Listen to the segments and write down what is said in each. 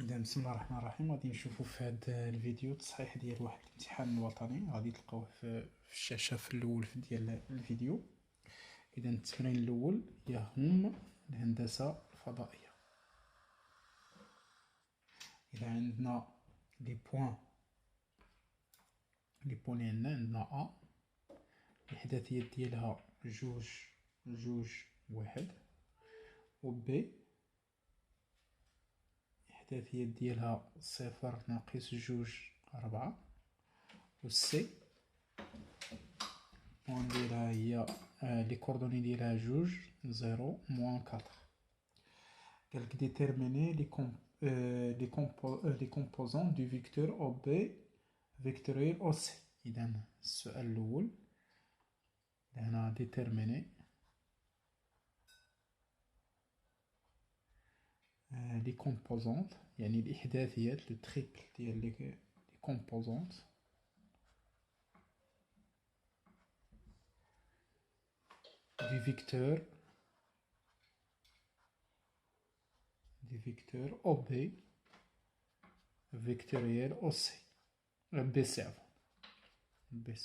إذا بسم الله الرحمن الرحيم غادي نشوفوا في هذا الفيديو التصحيح ديال واحد الامتحان الوطني غادي تلقاوه في الشاشة في الأول ديال الفيديو. إذا التمرين الأول يهم الهندسة الفضائية. إذا عندنا لي بوان اللي عندنا أ الإحداثيات ديالها جوج جوج واحد، و بي الإحداثيات ديالها صفر ناقص جوج ربعة، و سي بوان ديالها هي لي كوردوني ديالها جوج زيرو موان كاتر. قالك ديتيرميني لي كومبوزون دو فيكتور او بي فيكتوريال او سي. إذا السؤال الأول هنا ديتيرميني لي كومبوزونت يعني الإحداثيات لو تريبل ديال لي كومبوزونت du vecteur OB vectoriel OC BC عفوا BC.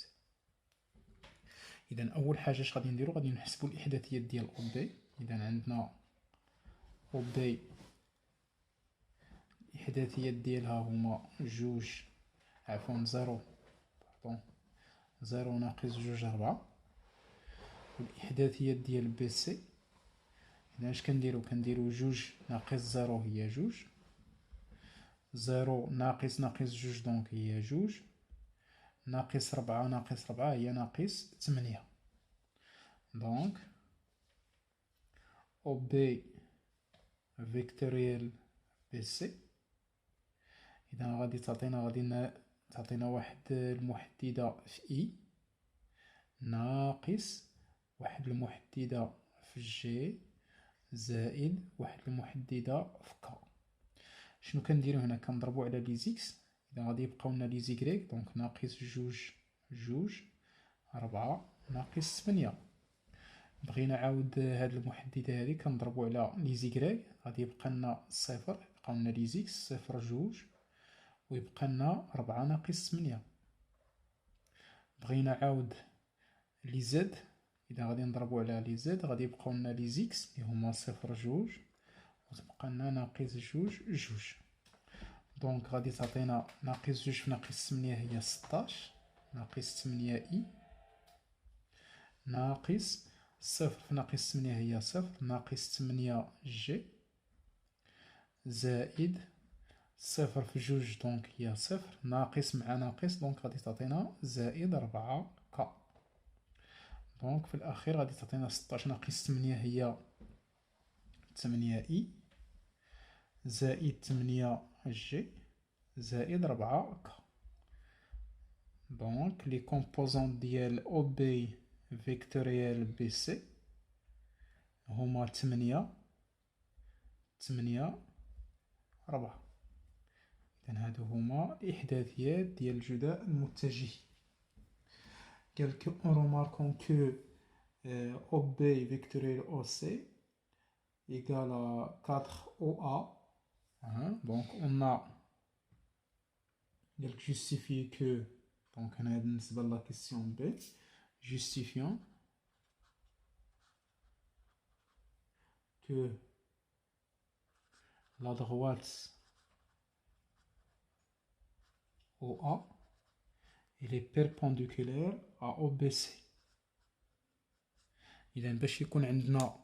إذا أول حاجة اش غادي نديرو غادي نحسبو الإحداثيات ديال OB. إذا عندنا OB الإحداثيات ديالها هما جوج عفوا زيرو ناقص جوج ربعة، والإحداثيات ديال BC إذا اش كنديرو جوج ناقص زيرو هي جوج، زيرو ناقص جوج دونك هي جوج، ناقص ربعة هي ناقص تمنية. دونك أو بي فيكتوريال بي سي إذا غادي تعطينا واحد المحددة في إي ناقص واحد المحددة في جي زائد واحد المحددة في كا. شنو كنديرو هنا؟ كنضربو على لي زيكس. إذا غادي يبقاو لنا لي زيكريك دونك ناقص جوج ربعة ناقص تمنية. بغينا عاود هاد المحددة هادي كنضربو على لي زيكريك غادي يبقى لنا صفر، يبقاو لنا لي زيكس صفر جوج ويبقى لنا ربعة ناقص تمنية. بغينا عاود لي زد إذا غادي نضربو على لي زد غادي يبقاو لنا لي زيكس لي هما صفر جوج وتبقى لنا ناقص جوج. دونك غادي تعطينا ناقص جوج في ناقص تمنية هي ستاش، ناقص تمنية إي ناقص صفر في ناقص تمنية هي صفر، ناقص تمنية جي زائد صفر في جوج دونك هي صفر، ناقص مع ناقص دونك غادي تعطينا زائد ربعة كا. دونك في الأخير غادي تعطينا ستاش ناقص تمنية هي تمنية إي زائد تمنية جي زائد ربعة كا. دونك لي كومبوزون ديال أو بي فيكتوريال بي سي هما تمنية ربعة. إذن هادو هما الإحداثيات ديال الجداء المتجه. قالك اون روماركون كو أو بي فيكتوريال أو سي إيكال 4 أو أ. دونك أون أ قالك جوستيفيي كو دونك هنا بالنسبة لا كيسيون بي justifiant que la droite OA elle est perpendiculaire à OBC. إذا باش يكون عندنا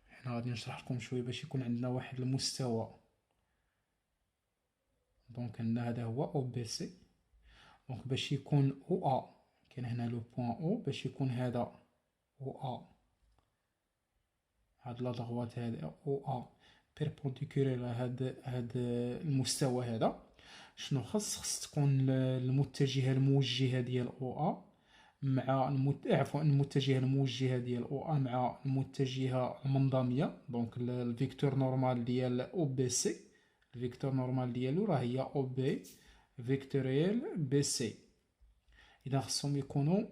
حنا غادي نشرح لكم شوية باش يكون عندنا واحد المستوى دونك عندنا هذا هو OBC. دونك باش يكون OA كاين هنا لو بوان او باش يكون هذا OA هاد لا دغوات هذا OA بيربونديكولير هاد المستوى هذا. شنو خص تكون المتجهة الموجهة ديال OA مع المتجهة الموجهة ديال OA مع المتجهة المنضمية. دونك الفيكتور نورمال ديال OBC الفيكتور نورمال ديالو راه هي OB فيكتوريال BC. إذا خصهم يكونوا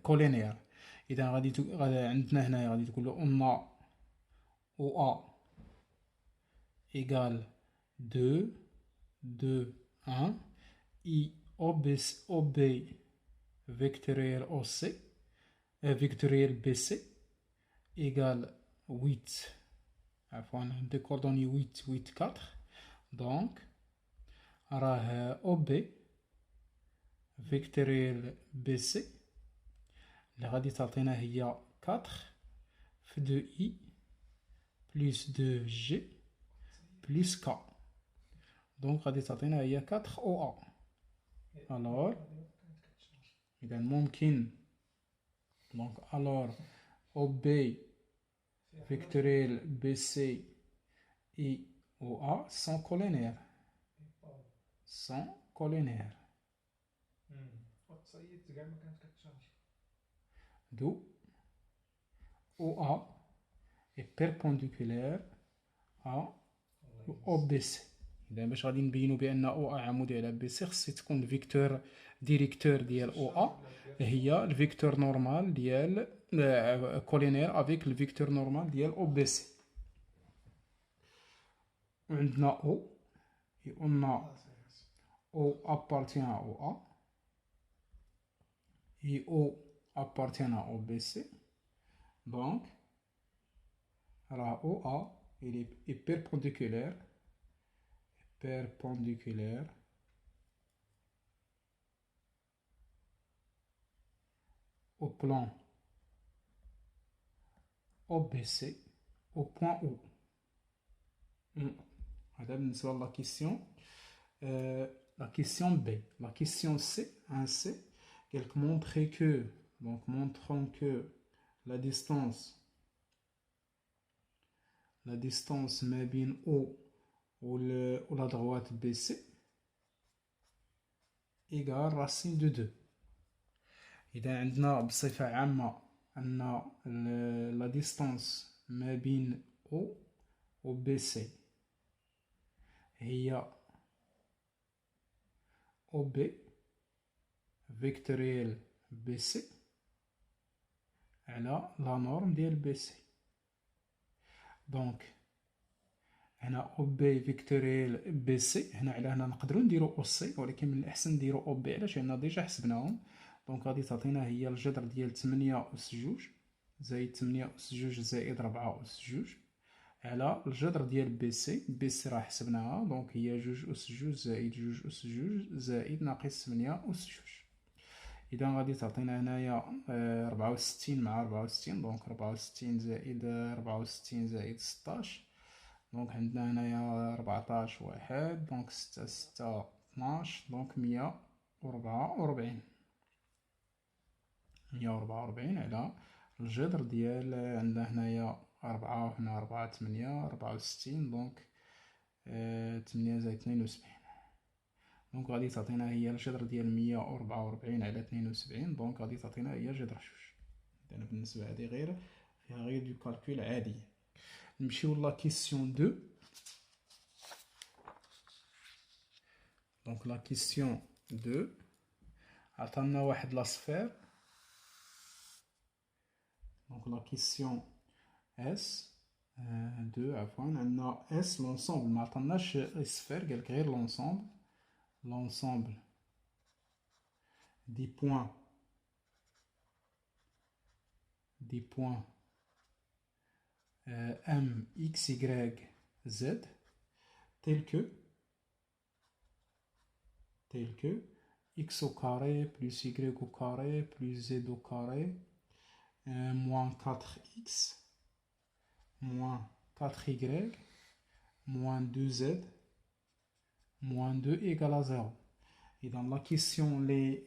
كولينير. إذا غادي عندنا هنايا غادي تقولو أن OA égale 2, 2, 1. I OB vectoriel OC, vectoriel BC égale 8. Enfin, des coordonnées 8, 8, 4. Donc, OB vectoriel BC اللي غادي تعطينا هي 4 في 2i plus 2g plus k. Donc غادي تعطينا هي 4 OA. Alors إذا ممكن donc alors OB vectoriel BC et OA sont collinaires. Sont collinaires. D'où OA est perpendiculaire à OBC. إذا باش غادي نبينو بأن OA عمودي على BC خصو تكون الفيكتور ديريكتور ديال OA هي الفيكتور نورمال ديال كولينير افيك الفيكتور نورمال ديال OBC. وعندنا O قلنا O appartient à OA et O appartient à OBC. Donc OA il est perpendiculaire au plan OBC au point O. هذا بالنسبة la question. La question B. La question C, un C, montrons que la distance مابين O ou la droite BC égale racine de 2. إذا عندنا بصفة عامة أن la distance مابين O و BC هي OB vectoriel BC على la norme ديال BC. دونك هنا OB vectoriel BC هنا على هنا نقدروا نديرو OC ولكن من الأحسن نديرو OB علاش لأن ديجا حسبناهم. دونك غادي تعطينا هي الجذر ديال 8 أس 2 زائد 8 أس 2 زائد 4 أس 2 على الجذر ديال بي سي راه حسبناها. دونك هي 2 أس 2 زائد 2 أس 2 زائد ناقص 8 أس 2. إذا غادي تعطينا هنايا 64 مع 64. دونك 64 زائد 64 زائد 16. دونك عندنا هنايا 14 واحد. دونك 6 6 12. دونك 144 على الجذر ديال عندنا هنايا 4 هنا 4 8 64. دونك 8 زائد 72. دونك غادي تعطينا هي الجذر ديال 144 على 72. دونك غادي تعطينا هي جذر 2. إذا بالنسبة هذه فيها غير دو كالكول عادي. نمشيو لا كيسيون 2. دونك لا كيسيون 2 عطانا واحد لا سفير. دونك لا كيسيون S 2 عفوا عندنا S لونسومبل ما عطاناش سفير قالك غير لونسومبل دي بوين M X Y Z tel que X au carré plus Y au carré plus Z au carré moins 4X moins 4y moins 2z moins 2 égale à 0. Et dans la question, les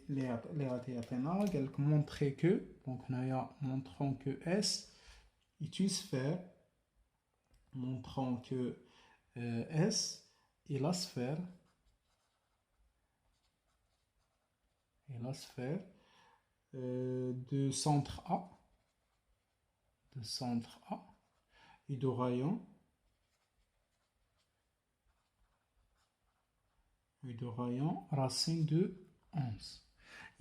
montrer que, donc montrons que S est une sphère, montrons que S est la sphère de centre A et de rayon racine de 11.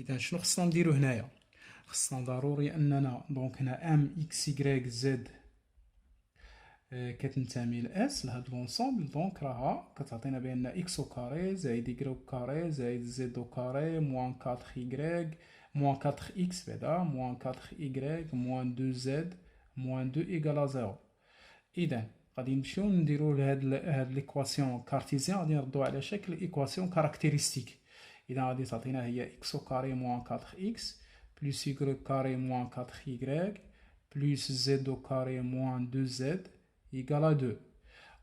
إذا شنو خصنا نديرو هنايا؟ خصنا ضروري أننا دونك هنا M X Y Z كتنتمي ل اس لهاد لونسومبل، دونك راها كتعطينا بان اكس او كاري زائد يكغيك او كاري زائد زد او كاري موان 4 يكغيك موان 4 اكس بعدا موان 4 يكغيك موان 2 زد موان 2 ايكال زيرو. اذا غادي نمشيو نديرو هاد ليكواسيون كارتيزيان، غادي نردو على شكل ايكواسيون كاركتيريستيك. اذا غادي تعطينا هي اكس او كاري موان 4 اكس بلس يكغيك كاري موان 4 يكغيك بلس زد او كاري موان 2 زد إيكال 2.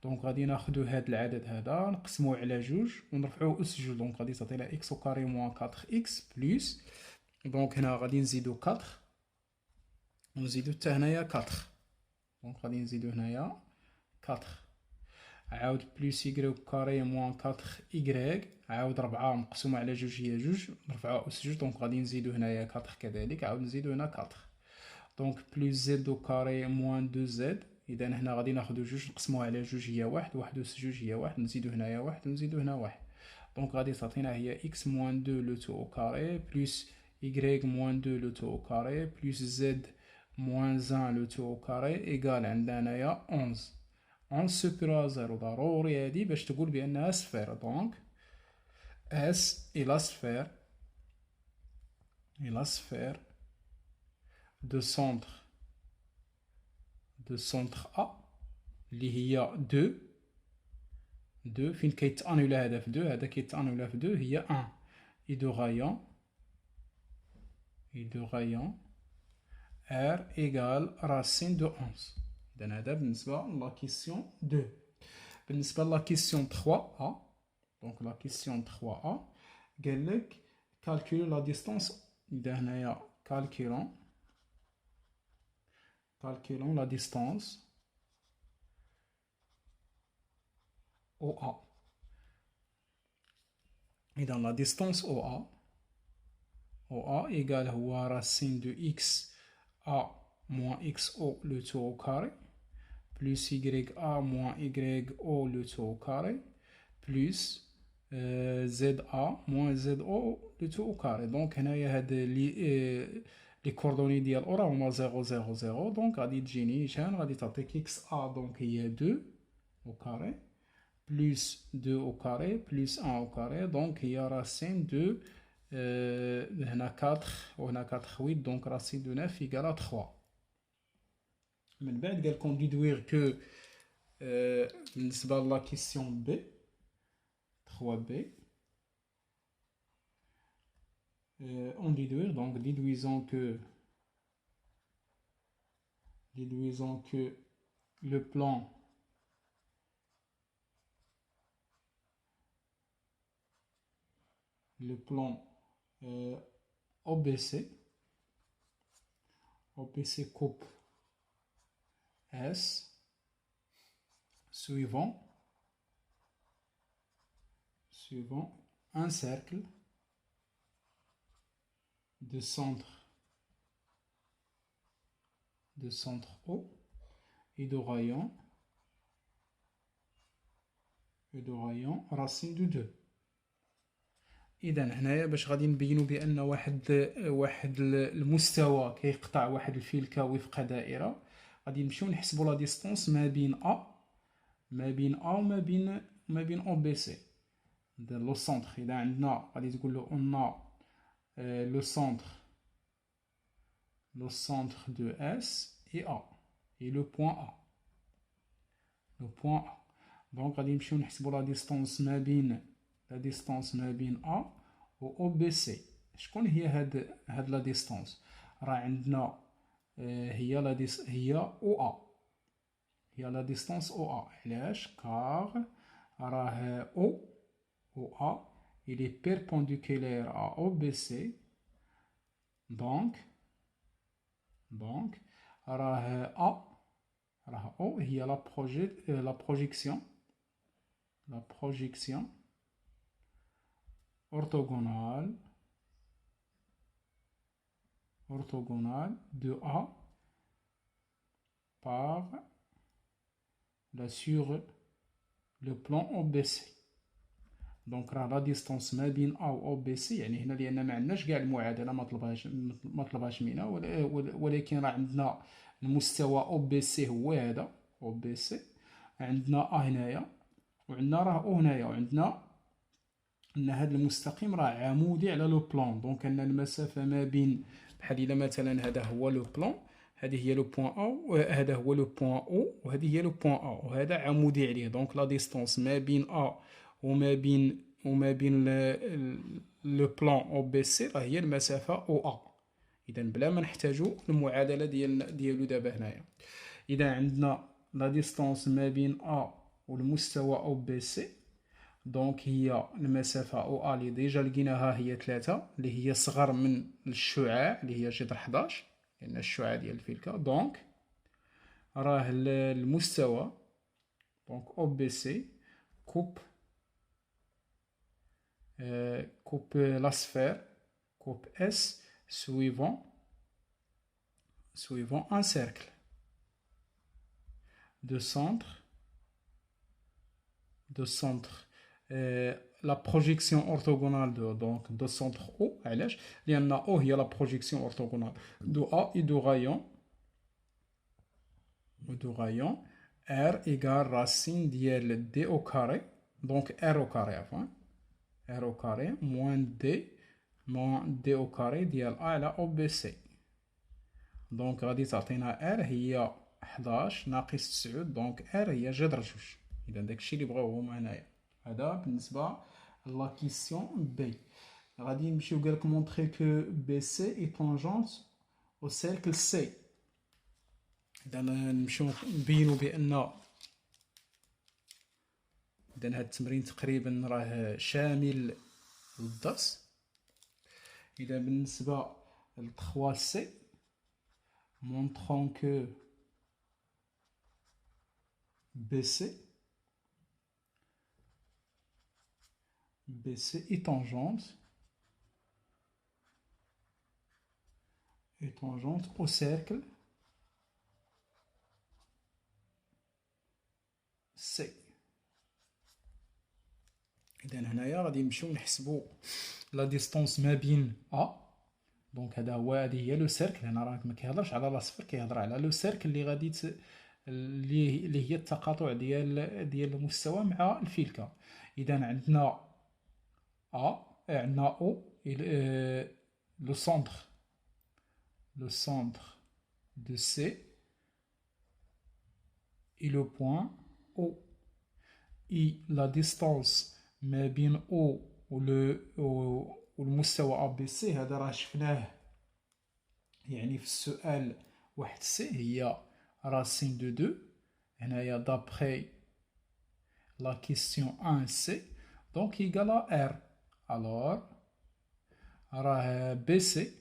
دونك غادي ناخدو هاد العدد هذا نقسموه على جوج ونرفعوه أس جوج، دونك غادي تعطينا إكس أو كاري موان 4 إكس بلس، دونك هنا غادي نزيدو 4 ونزيدو حتى هنايا 4، دونك غادي نزيدو هنايا 4 عاود بلس يكغيك كاري موان 4 إيكغيك عاود 4 مقسومة على جوج هي جوج نرفعوها أس جوج، دونك غادي نزيدو هنايا 4 كذلك عاود نزيدو هنا 4، دونك بلس زد أو كاري موان 2 زد. إذا هنا غادي ناخدو جوج نقسموها على جوج هي واحد، واحد أس جوج هي واحد، نزيدو هنايا واحد ونزيدو هنا واحد، دونك غادي تعطينا هي إكس موان 2 لو تو أو كاري بلس إيكغيك موان 2 لو تو أو كاري بلس زد موان 1 لو تو أو كاري إيكال عندنا هنايا 11. 11 سوبيريور زيرو ضروري هادي باش تقول بأنها سفير، دونك اس إلى سفير دو سونتر A اللي هي 2 فين كيتانولا هذا في 2 هذا كيتانولا في 2 هي 1 اي دو غايون ار ايكال راسين دو 11. اذا هذا بالنسبه لا كيسيون 2. بالنسبه لا كيسيون 3 ا، دونك لا كيسيون 3 ا قال لك كالكولي لا ديستانس. اذا هنايا كالكولون la distance OA. إذا la distance OA égale هو racine de x A moins xO le tout au carré plus YA moins YO le tout au carré plus ZA moins ZO le tout au carré. Donc هنايا هاد لي كوردوني ديال او راهما 0 0 0، دونك غادي تجيني شحال غادي تعطيك اكس ا، دونك هي 2 او كاري بلس 2 او كاري بلس 1 او كاري، دونك هي راسين دو هنا 4 وهنا 4 8، دونك راسين دو 9 ايكال 3. من بعد قال لكم ديدوير كو بالنسبه لا كيسيون بي 3 بي on déduire, donc déduisons que le plan OBC coupe S suivant un cercle de centre O et de rayon racine de 2. اذا هنايا باش غادي نبينوا بان واحد المستوى كيقطع واحد الفيل كاوي في دائره، غادي نمشيو نحسبوا لا ديستانس ما بين وما بين او بي سي لو سونتر. اذا عندنا غادي تقول له اون le centre de S et A et le point A. Donc غادي نمشيو نحسبوا لا ديستانس ما بين A و OBC. شكون هي هاد لا ديستانس؟ راه عندنا هي OA، هي لا ديستانس OA. علاش؟ كار راه OA il est perpendiculaire à OBC، donc راه O هي la projection orthogonale de A par sur le plan OBC. دونك راه لا ديستونس ما بين ا و او بي سي، يعني هنا لان ما عندناش كاع المعادله ما طلبهاش منا، ولكن راه عندنا المستوى او بي سي هو هذا، او بي سي. عندنا ا هنايا وعندنا راه او هنايا، وعندنا ان هذا المستقيم راه عمودي على لو بلان. دونك ان المسافه ما بين، بحال الا مثلا هذا هو لو بلان، هذه هي لو بوين او، وهذا هو لو بوين او، وهذه هي لو بوين او، وهذا عمودي عليه. دونك لا ديستونس ما بين ا وما بين لو بلان او بي سي راه هي المسافه او ا. اذا بلا ما نحتاجو المعادله ديالو دابا هنايا. اذا عندنا لا ديستونس ما بين ا والمستوى او بي سي، دونك هي المسافه او ا اللي ديجا لقيناها هي 3، اللي هي صغر من الشعاع اللي هي جذر 11، لان الشعاع ديال الفلكه. دونك راه المستوى، دونك او بي سي كوب la sphère, coupe S suivant un cercle de centre, la projection orthogonale de centre O. علاش؟ لأن O هي la projection orthogonale de A et du rayon R égale racine ديال D au carré, donc R au carré enfin. R au carré moins D au carré ديال A على O B C. دونك غادي تعطينا R هي 11 ناقص 9، دونك R هي جذر 2. إذا داكشي اللي بغاو هما هنايا. هذا بالنسبة لا كيسيون بي. غادي نمشيو قالك مونطري كو بي سي اي طونجونت او سيركل سي. إذا نمشيو نبينو بأن إذا هاد التمرين تقريبا راه شامل للدرس. إذا بالنسبة ل 3C montrons que BC est tangente au cercle C. إذا هنايا غادي نمشيو نحسبو لا ديستونس ما بين A. دونك هذه هي لو سيركل. هنا راه ما كيهضرش على لا صفر، كيهضر على لو سيركل اللي غادي اللي هي التقاطع ديال المستوى مع الفلكه. اذا عندنا عندنا او لو centre de C et le point O, et la distance ما بين O والمستوى ABC هذا راه شفناه يعني في السؤال 1C هي racine de 2. هنايا d'après la question 1C donc égale à R. alors راه BC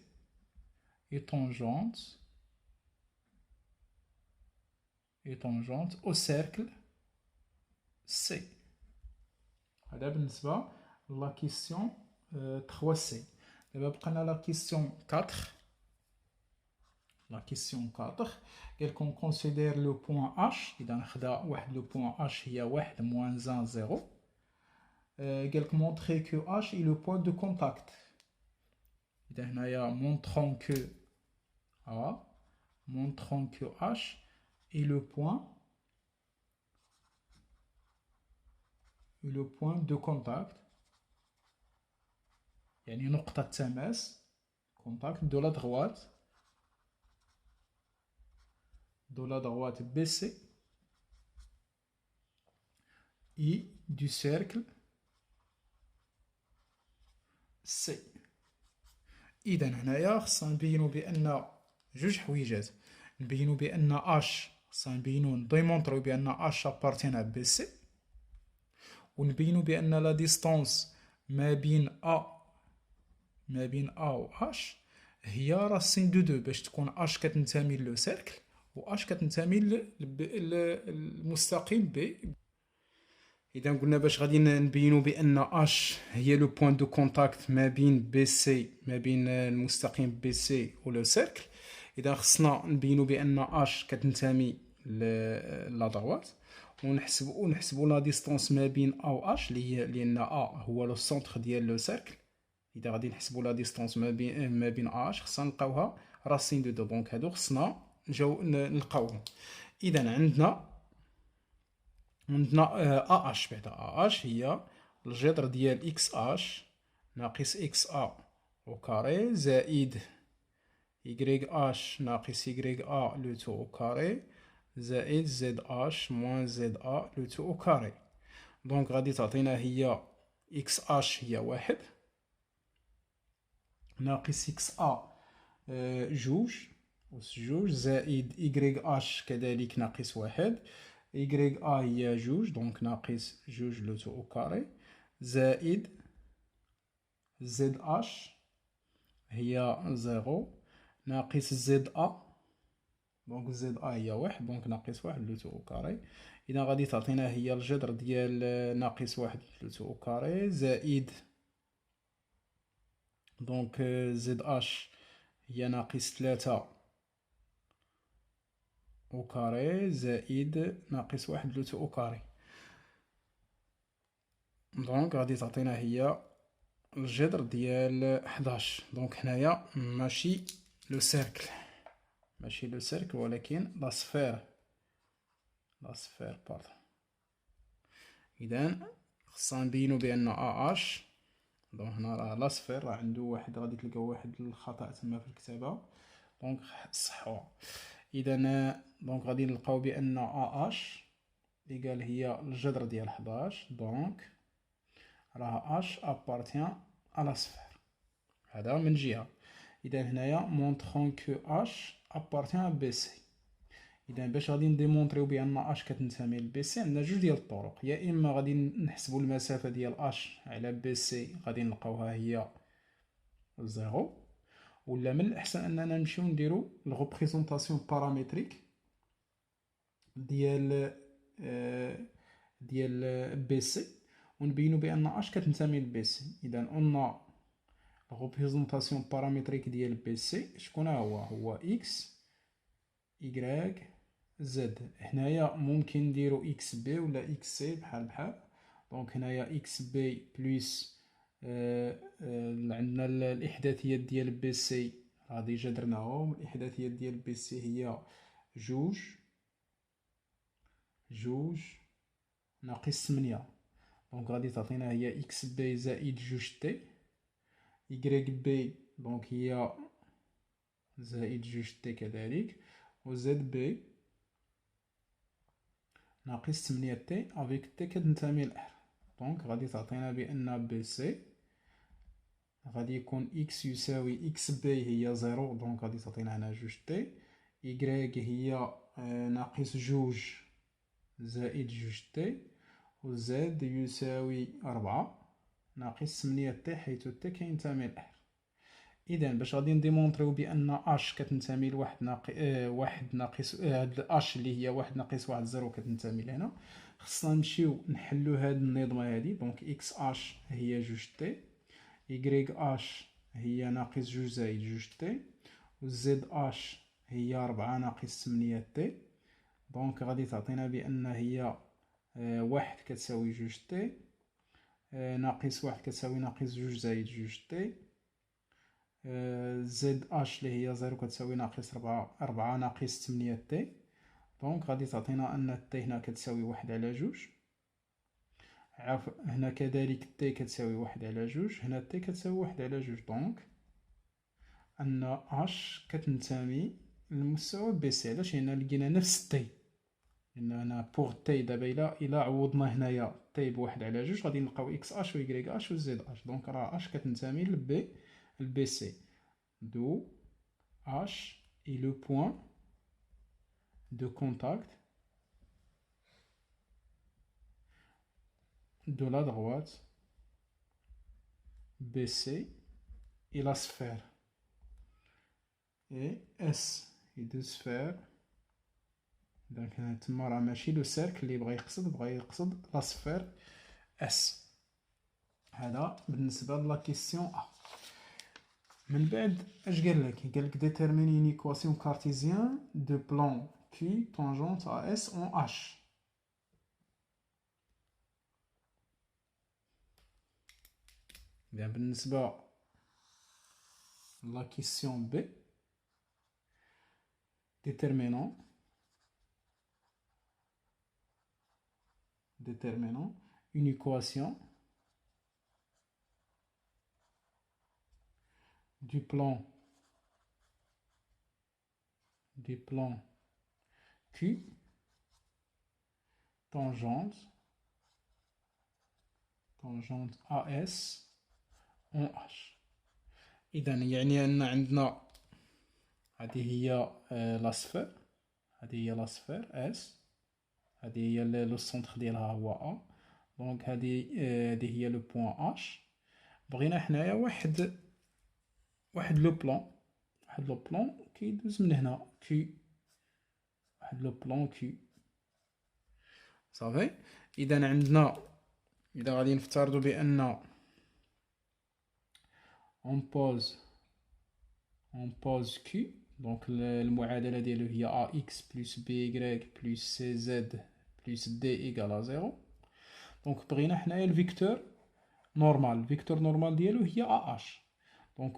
est tangente au cercle C. هذا بالنسبة لا كيسيون 3C. دابا بقينا لا كيسيون 4. La question 4 قال qu'on considère le point H. إذا ناخذ واحد le point H هي 1 moins 1 0. قال لك montrer que H est le point de contact. إذا هنايا montrons que H est le point de contact، يعني نقطة تماس contact de la droite BC et du cercle C. إذا هنايا خصنا نبينو بأن جوج حويجات. نبينو بأن H خصنا نبينو نديمونطريو بأن H appartient à BC، ونبينو بأن لا ديستونس ما بين A و H هي راسين دو 2 باش تكون H كتنتمي لو سيركل و H كتنتمي للمستقيم B. إذا قلنا باش غادي نبينو بأن H هي لو بوين دو كونتاكت ما بين BC، ما بين المستقيم BC و لو سيركل. إذا خصنا نبينو بأن H كتنتمي لا دروات، ونحسبو لا ديستونس ما بين A و H اللي هي لأن A هو لو سونتر ديال لو سيركل. إذا غادي نحسبو لا ديستونس ما بين A و H خصنا نلقاوها راسين دو 2. دونك هادو خصنا نلقاوهم. إذا عندنا عندنا ا اش بعدا ا اش هي الجذر ديال اكس اش ناقص اكس ا او كاري زائد y اش ناقص y ا لو تو او كاري زائد زد اش موان زد ا لو تو او كاري. دونك غادي تعطينا هي اكس اش هي واحد ناقص اكس ا جوج أس جوج زائد y اش كذلك ناقص واحد y ا هي جوج دونك ناقص جوج لو تو او كاري زائد زد اش هي زيرو ناقص زد ا دونك زد ا هي واحد دونك ناقص واحد لو تو او كاري. إذا غادي تعطينا هي الجذر ديال ناقص واحد لو تو او كاري زائد دونك زد اش هي ناقص تلاتة او كاري زائد ناقص واحد لو تو او كاري. دونك غادي تعطينا هي الجذر ديال 11. دونك هنايا ماشي لو سيركل ماشي لو سيركل ولكن لا سفير باردون. اذا خصنا نبينو بان ا اش دونك هنا راه لا سفير راه عنده واحد غادي تلقاو واحد الخطا تما في الكتابه دونك صحوها. اذا دونك غادي نلقاو بان ا اش ايكال هي الجذر ديال 11 دونك راه اش ابارتيان à la sphère. هذا من جهة. إذا هنايا مونطخون كو اش ابارتيان ا بي سي. إذا باش غادي نديمونطريو بأن اش كتنتمي لبي سي عندنا جوج ديال الطرق. يا إما غادي نحسبو المسافة ديال اش على بي سي غادي نلقاوها هي زيرو، ولا من الأحسن أننا نمشيو نديرو الغوبريزونطاسيون بارامتريك ديال بي سي ونبينو بأن اش كتنتمي لبي سي. إذا قلنا الغوبريزونطاسيون بارامتريك ديال بي سي شكون هو اكس y زد. هنايا ممكن نديرو اكس بي ولا اكس سي بحال دونك هنايا اكس بي بلس عندنا الاحداثيات ديال بي سي راه ديجا درناهم. الاحداثيات ديال بي سي هي جوج ناقص 8 دونك غادي تعطينا هي اكس بي زائد جوج تي y بي دونك هي زائد جوج تي كذلك و زد بي ناقص 8 تي افيك تي كتنتمي ل ار. دونك غادي تعطينا بان بي سي غادي يكون اكس يساوي اكس بي هي زيرو دونك غادي تعطينا هنا جوج تي y هي ناقص جوج زائد جوج تي و زد يساوي 4 ناقص 8 تي حيث تي كينتمي ل ار. اذا باش غادي نديمونطريو بان اش كتنتمي لواحد واحد ناقص هاد اش اللي هي واحد ناقص واحد زيرو كتنتمي لهنا خصنا نمشيو نحلو هاد النظمه هادي. دونك اكس اش هي جوج تي y اش هي ناقص جوج زائد جوج تي و زد اش هي 4 ناقص 8 تي دونك غادي تعطينا بان هي واحد كتساوي جوج تي ناقص واحد كتساوي ناقص جوج زائد جوج تي زد اش اللي هي زيرو كتساوي ناقص 4 ناقص 8 تي دونك غادي تعطينا ان تي هنا كتساوي واحد على جوج هنا كذلك تي كتساوي واحد على جوج هنا تي كتساوي واحد على جوج دونك ان اش كتنتمي للمستوى بي سي. علاش؟ لان لقينا نفس تي لان هنا بوغ تي دابا الا عوضنا هنايا تي بواحد على جوج غادي نلقاو اكس اش و y اش و زد اش دونك راه اش كتنتمي لبي سي. d'où H est le point de contact de la droite BC et la sphère. Et S est deux sphères. Donc, تما راه ماشي لو سيركل اللي بغا يقصد لا سفير اس. هذا بالنسبه لا كيسيون ا. من بعد اش قالك déterminer une équation cartésienne de plan Q tangente à S en H. بالنسبة la question B déterminant déterminant une équation du plan Q tangente AS en H. إذا يعني أن عندنا هذه هي لاسفير، هذه هي لاسفير اس، هذه هي لو سونتر ديالها هو ا، دونك هذه هي لو بوين اش. بغينا حنايا واحد لو بلان كيدوز من هنا كي، واحد لو بلان كي صافي. اذا عندنا، اذا غادي نفترضوا بان اون بوز كي، دونك المعادله ديالو هي ا اكس بلس بي يكغيك بلس سي زد بلس دي ايكال زيرو. دونك بغينا حنايا الفيكتور نورمال ديالو هي ا اش. دونك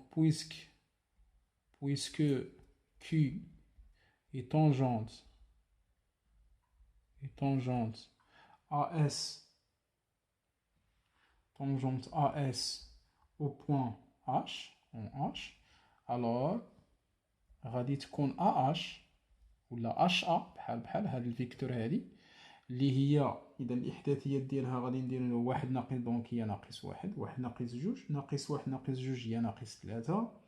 puisque Q est tangente AS au point H en H، alors غادي تكون AH ولا HA بحال هاد الفيكتور هادي اللي هي، اذا الاحداثيات ديالها غادي نديرو واحد ناقص، دونك هي ناقص واحد ناقص جوج، ناقص واحد ناقص جوج هي ناقص ثلاثة،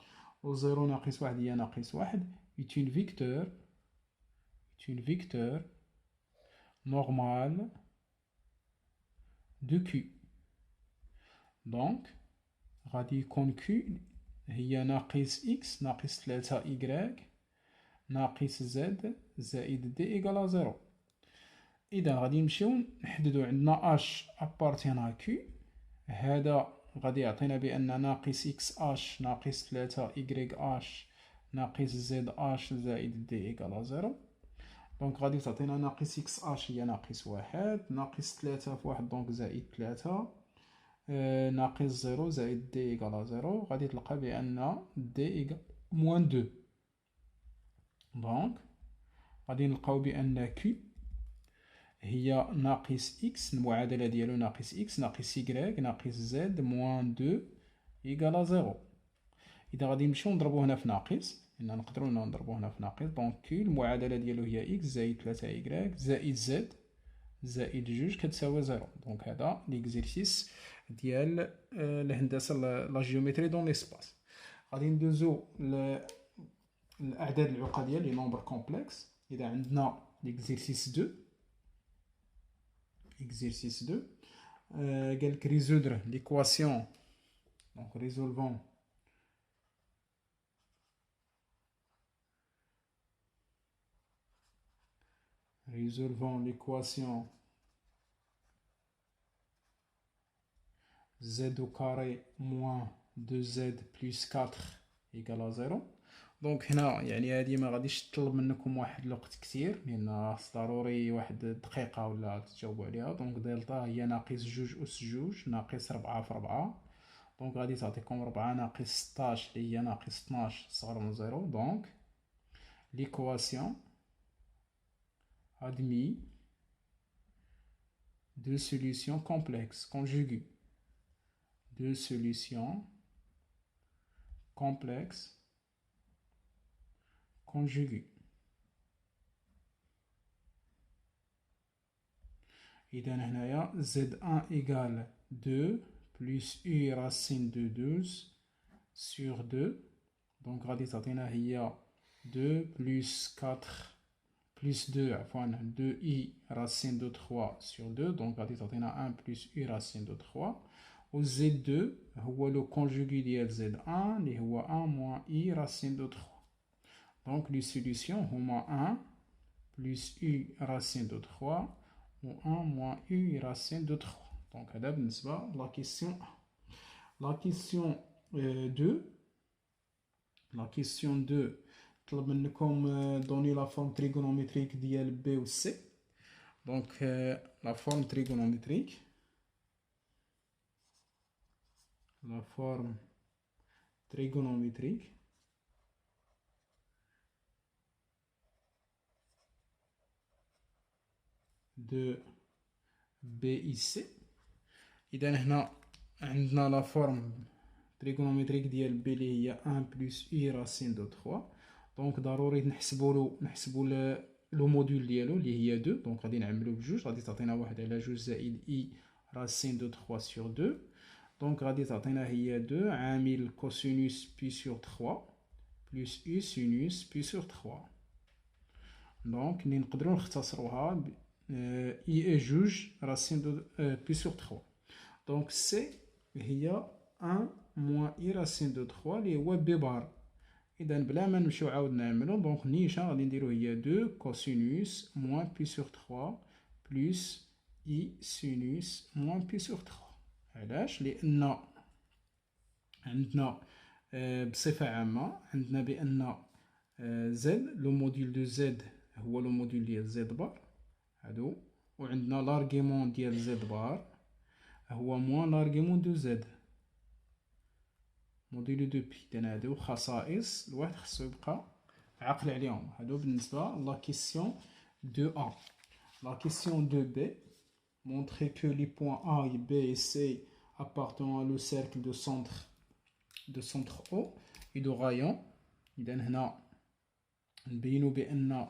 و زيرو ناقص واحد هي ناقص واحد. est une vecteur normale de Q. donc غادي يكون Q هي ناقص x ناقص 3 y ناقص z زائد d إيكال زيرو. إذا غادي نمشيو نحددو عندنا h appartient à Q، هذا غادي يعطينا بأن ناقص x h ناقص 3 y h ناقص z h زائد d إيكال زيرو. دونك غادي تعطينا ناقص x h هي ناقص واحد، ناقص 3 في واحد دونك زائد 3، ناقص زيرو زائد d إيكال زيرو، غادي تلقى بأن d إيكال موان دو. دونك غادي نلقاو بأن Q هي ناقص x، المعادلة ديالو ناقص x ناقص y ناقص z موان دو إيكال زيرو. إذا غادي نمشيو نضربو هنا في ناقص، إن نقدرو نضربو هنا في ناقص، دونك Q المعادلة ديالو هي x زائد 3 y زائد z زائد جوج كتساوي زيرو. دونك هذا ليكزيرسيس ديال الهندسة لا جيومتري دون ليسباس. غادي ندوزو الأعداد العقدية لي نومبر كومبلكس. إذا عندنا ليكزيرسيس 2 قالك résoudre l'équation، donc résolvons l'équation z au carré moins 2z plus 4 égale à 0. دونك هنا يعني هادي ما غاديش تطلب منكم واحد الوقت كثير، لان ضروري واحد دقيقه ولا تجاوبوا عليها. دونك دلتا هي ناقص جوج اس جوج ناقص 4 في 4، دونك غادي تعطيكم 4 ناقص 16 اللي هي ناقص 12 صغر من 0. دونك l'équation admis de solutions complexes conjuguées, deux solutions complexes conjuguées. إذا هنايا Z1 égale 2 plus U racine de 12 sur 2. Donc غادي تعطينا هي 2 plus 4 plus 2 عفوا 2i racine de 3 sur 2. Donc غادي تعطينا 1 plus u racine de 3. و Z2 هو لو كونجوغي ديال Z1 اللي هو 1 moins i racine de 3. Donc les solutions هما 1 plus u racine de 3 ou 1 moins u racine de 3. Donc هذا بالنسبة la question 1. La question 2 طلب منكم donner la forme trigonométrique ديال B و C. Donc la forme trigonométrique de BIC. إذا هنا عندنا لا فورم تريغونوميتريك ديال بي اللي هي 1 بلس اي راسين دو 3. دونك ضروري نحسبو لو موديول ديالو اللي هي 2. دونك غادي نعملو بجوج، غادي تعطينا 1 على 2 زائد اي راسين دو 3 سور 2. دونك غادي تعطينا هي 2 عامل كوسينوس بي سور 3 بلس اي سينوس بي سور 3. دونك اللي نقدروا نختصروها اي جوج راسين دو بي سور 3. دونك سي هي 1 موان اي راسين دو 3 اللي هو بي بار. اذا بلا ما نمشيو عاود نعملو، دونك نيشان غادي نديرو هي 2 كوسينوس موان بي سور 3 بلس اي سينوس موان بي سور 3. علاش؟ لان عندنا بصفه عامه عندنا بان زد لو موديل دو زد هو لو موديل ديال زد بار هادو، وعندنا لارغيمون ديال زد بار هو موان لارغيمون دو زد موديل دو بي. إذن هادو خصائص الواحد خصو يبقى عاقل عليهم. هادو بالنسبة لا كيسيون دو أ. La question 2b montrer que les points A, B et C appartenant au cercle de centre O et de rayon. إذن هنا نبينو بأن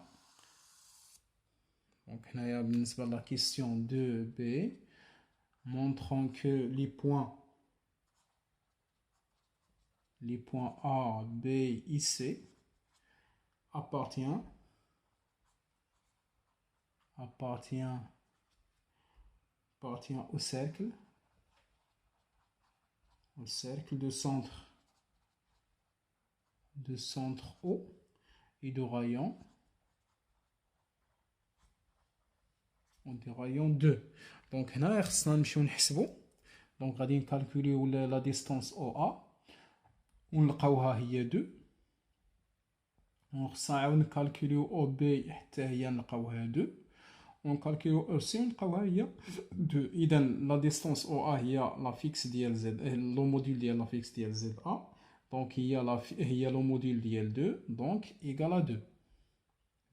donc هنايا بالنسبة لا question 2b montrant que les points A, B et C appartient au cercle de centre O et de rayon 2. Donc هنا خصنا نمشيو نحسبو. دونك غادي نكالكوليو لا ديستانس OA ونلقاوها هي 2. خصنا عاود نكالكوليو OB حتى هي نلقاوها 2 ونكالكوليو OC ونلقاوها هي 2. اذا لا ديستانس OA هي لا فيكس ديال زد، لو موديل ديال لا فيكس ديال زد A. دونك هي لو موديل ديال 2 دونك ايكال 2.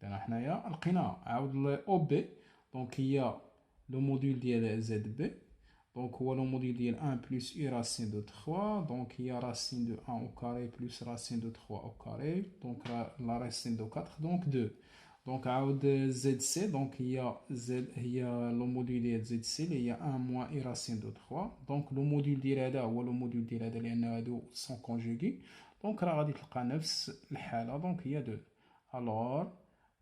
اذا حنايا لقيناها. عاود OB دونك هي لو موديل ديال زد بي. دونك هو لو موديل ديال 1 بلس اي راسين دو 3. دونك هي راسين دو 1 au carré بلس راسين دو 3 au carré. دونك لا راسين دو 4 دونك 2. دونك عاود زد سي دونك هي لو موديل ديال زد سي اللي هي 1 موان اي راسين دو 3. دونك لو موديل ديال هذا هو لو موديل ديال هذا لان هادو سون كونجوغي. دونك راه غادي تلقى نفس الحاله. دونك هي 2. الوغ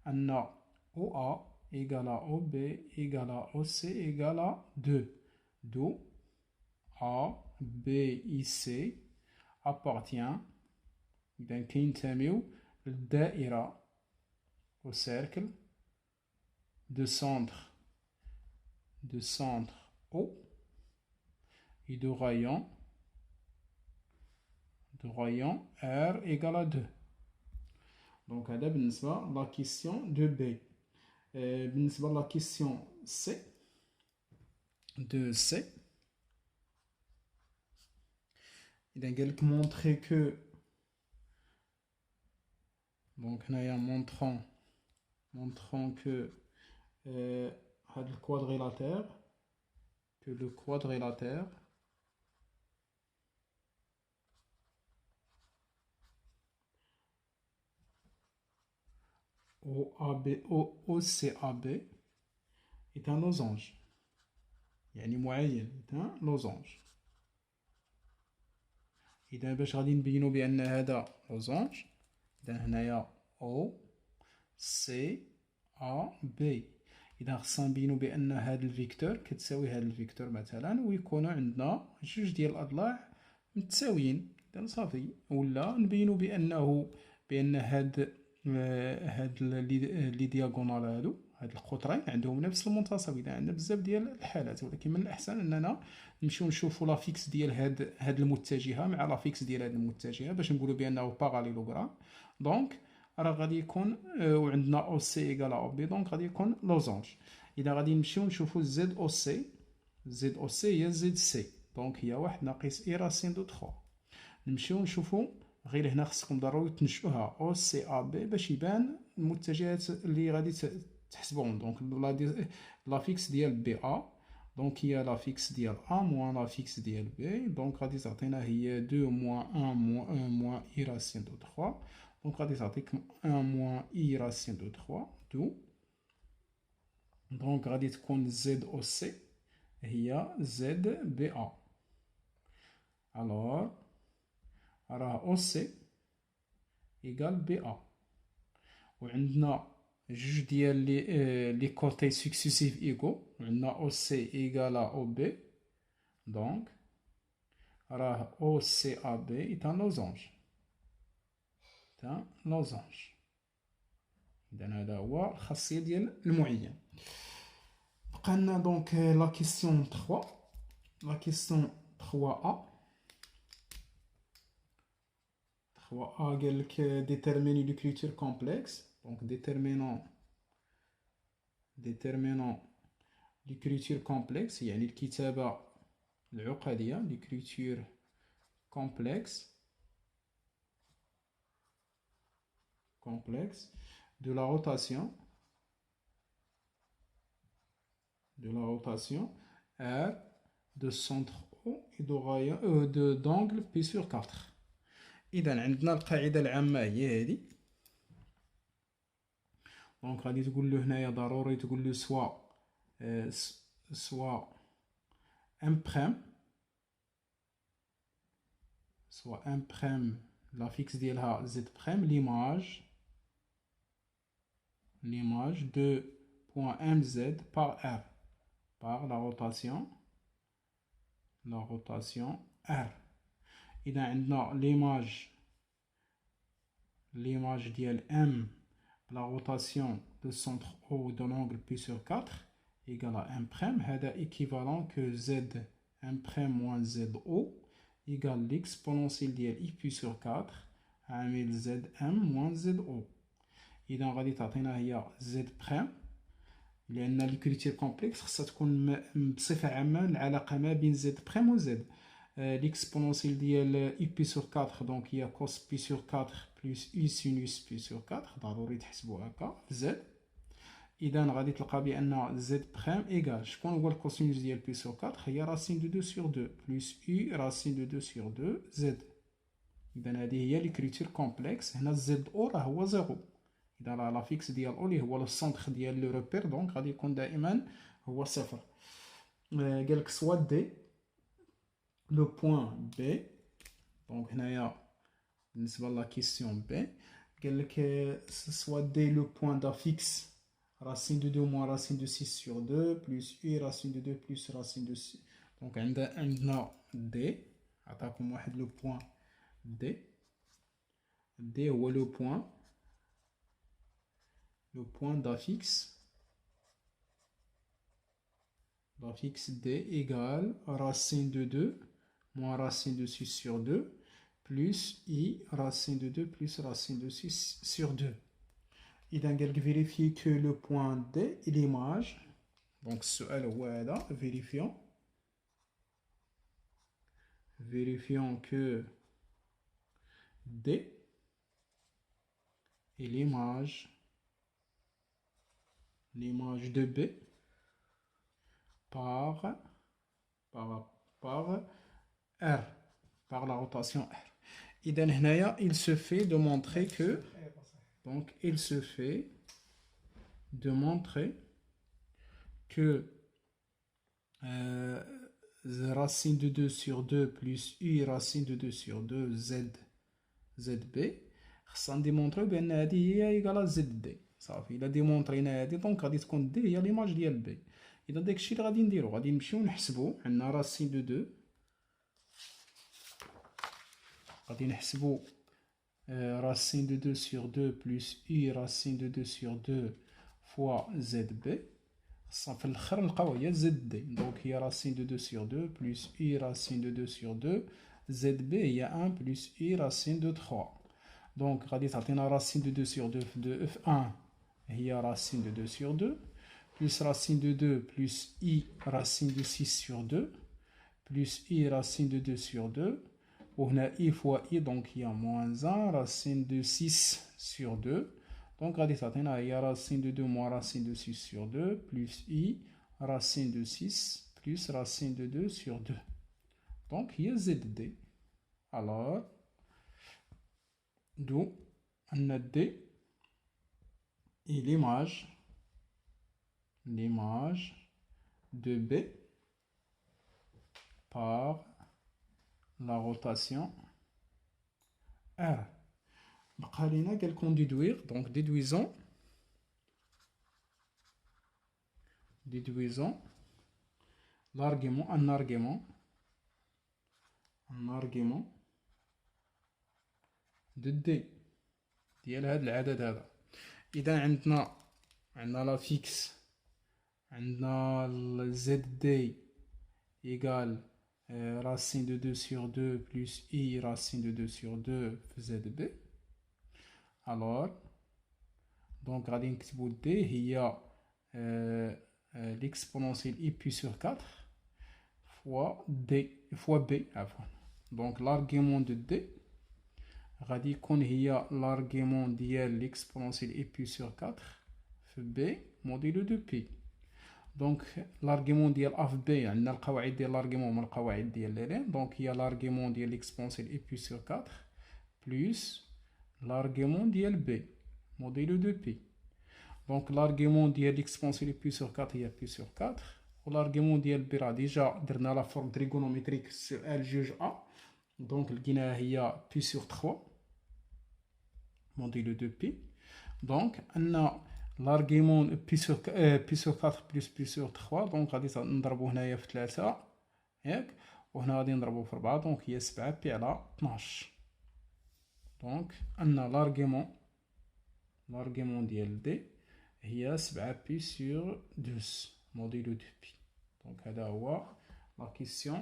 ان او ا égale à OB égale à OC égale à 2. D'où A, B et C appartient كينتميو للدائرة au cercle de centre O et de rayon R égale à 2. Donc هذا بالنسبة la question de B. بالنسبة لا كيسيون سي دو سي إذا قالك مونطخي كو دونك هنايا مونطخون كو هاد الكوادريلاتير كو لو كوادريلاتير OCAB est un losange. يعني معين est un losange. إذا باش غادي نبينو بأن هذا losange إذا هنايا O C A B. إذا خصنا نبينو بأن هاد الفيكتور كتساوي هاد الفيكتور مثلا ويكونوا عندنا جوج ديال الأضلاع متساويين. إذا صافي. ولا نبينو بأن هاد لي دياغونال هاد القطرين عندهم نفس المنتصف. اذا عندنا بزاف ديال الحالات، ولكن من الاحسن اننا نمشيو نشوفو لا فيكس ديال هاد المتجهه مع لا فيكس ديال هاد المتجهه باش نقولوا بانه باراليلوغرام. دونك راه غادي يكون وعندنا او سي ايكال او بي دونك غادي يكون لوزونج. اذا غادي نمشيو نشوفو زد او سي هي زد سي دونك هي 1 ناقص اي راسين دو 3. نمشيو نشوفو غير هنا خصكم ضروري تنشئوها او سي ا بي باش يبان المتجهات اللي غادي تحسبوهم. دونك لا فيكس ديال بي ا Donc il y a la fixe ديال A moins la fixe ديال B. Donc غادي تعطينا هي 2 moins 1 moins 1 moins I racine de 3. Donc غادي تعطيك 1 moins I racine de 3 d'où donc غادي تكون Z au C هي Z BA. Alors راه au C égale BA. وعندنا جوج ديال لي كوتي سكسيسيف ايغو. عندنا او سي ايغال او بي. دونك راه او سي ا بي ايت ان لوزونج. اذا هذا هو الخاصيه ديال المعين. بقى لنا دونك لا كيسيون 3. لا كيسيون 3 3 قال لك déterminer l'écriture complexe. Donc déterminant l'écriture complexe يعني الكتابة العقدية l'écriture complexe de la rotation R de centre O et d'angle P sur 4. إذا عندنا القاعدة العامة هي هذه. دونك غادي تقول له هنايا ضروري تقول له سوا امبريم لا فيكس ديالها زد بريم l'image de point MZ par R par la rotation R. إذا عندنا l'image ديال M la rotation de centre O de l'angle P sur 4 égale à M'. هذا équivalent que Z' moins ZO égale l'exponentielle ديال I P sur 4 عامل ZM moins ZO. إذا غادي تعطينا هي Z'. لأن الكريتير كومبلكس خصها تكون بصفة عامة العلاقة ما بين Z' و Z. L'exponentielle ديال I P sur 4 donc هي cos P sur 4 plus I sinus P sur 4 ضروري تحسبوا هكا في Z. إذا غادي تلقى بأن Z' إيكال شكون هو الكوسينوس ديال P sur 4 هي racine de 2 sur 2 plus I racine de 2 sur 2 Z. إذا هذه هي l'écriture complexe. هنا Z O راه هو 0. إذا راه لا فيكس ديال O اللي هو السونتر ديال لو روبير دونك غادي يكون دائما هو 0. قالك سوا دي le point B. Donc هنايا بالنسبة لا كيسيون B قال لك soit D le point d'affixe racine de 2 moins racine de 6 sur 2 plus I racine de 2 plus racine de 6. Donc عندنا D عطاكم واحد le point D هو le point d'affixe D égale racine de 2 moins racine de 6 sur 2 plus I racine de 2 plus racine de 6 sur 2. إذا قالك vérifier que le point D est l'image. Donc السؤال هو هذا. Vérifions que D est l'image de B par R, par la rotation R. إذا هنايا il se fait de montrer que donc il se fait de montrer que racine de 2 sur 2 plus I racine de 2 sur 2 ZB خصنا ديمونطريو بأن هذه هي إيكالا زد دي. صافي إلا ديمونطرينا هذه دونك غادي تكون دي هي ليماج ديال بي. إذا داكشي اللي غادي نديرو غادي نمشيو نحسبو. عندنا راسين دو 2 غادي نحسبو racine de 2 sur 2 plus I racine de 2 sur 2 fois ZB. في الاخر نلقاو هي زد دي. دونك هي racine de 2 sur 2 plus I racine de 2 sur 2 ZB هي 1 plus I racine de 3. دونك غادي تعطينا racine de 2 sur 2 de F1 هي racine de 2 sur 2 plus racine de 2 plus I racine de 6 sur 2 plus I racine de 2 sur 2 وهنا I fois I donc il y a moins 1 racine de 6 sur 2 donc غادي تعطينا هي racine de 2 moins racine de 6 sur 2 plus I racine de 6 plus racine de 2 sur 2. Donc, il y a ZD. Alors, d'où on a D et l'image de B par la rotation R. بقى لينا قال لكم déduire, donc déduisons l'argument, un argument de D ديال هذا العدد هذا. إذا عندنا لا فيكس، عندنا ZD égale racine de 2 sur 2 plus I racine de 2 sur 2 في ZB. alors donc غادي نكتبو D هي l'exponentielle I pi sur 4 fois B عفوا. donc l'argument de D غادي يكون هي l'argument ديال l'exponentielle I pi sur 4 في B modulo de Pi. donc l'argument ديال A في B عندنا القواعد ديال l'argument هما القواعد ديال لين. donc هي l'argument ديال l'exponentielle I pi sur 4 plus l'argument ديال B modulo de Pi. donc l'argument ديال l'exponentielle I pi sur 4 هي Pi sur 4 و l'argument ديال B راه ديجا درنا لا فورم trigonométrique sur L juge A. donc لقيناها هي Pi sur 3 modulo de Pi. donc عندنا l'argument Pi sur 4 plus Pi sur 3 donc غادي نضربو هنايا في 3 ياك، وهنا غادي نضربو في 4 donc هي 7 بي على 12. donc عندنا l'argument ديال D هي 7 بي sur 12 modulo de Pi. donc هذا هو la question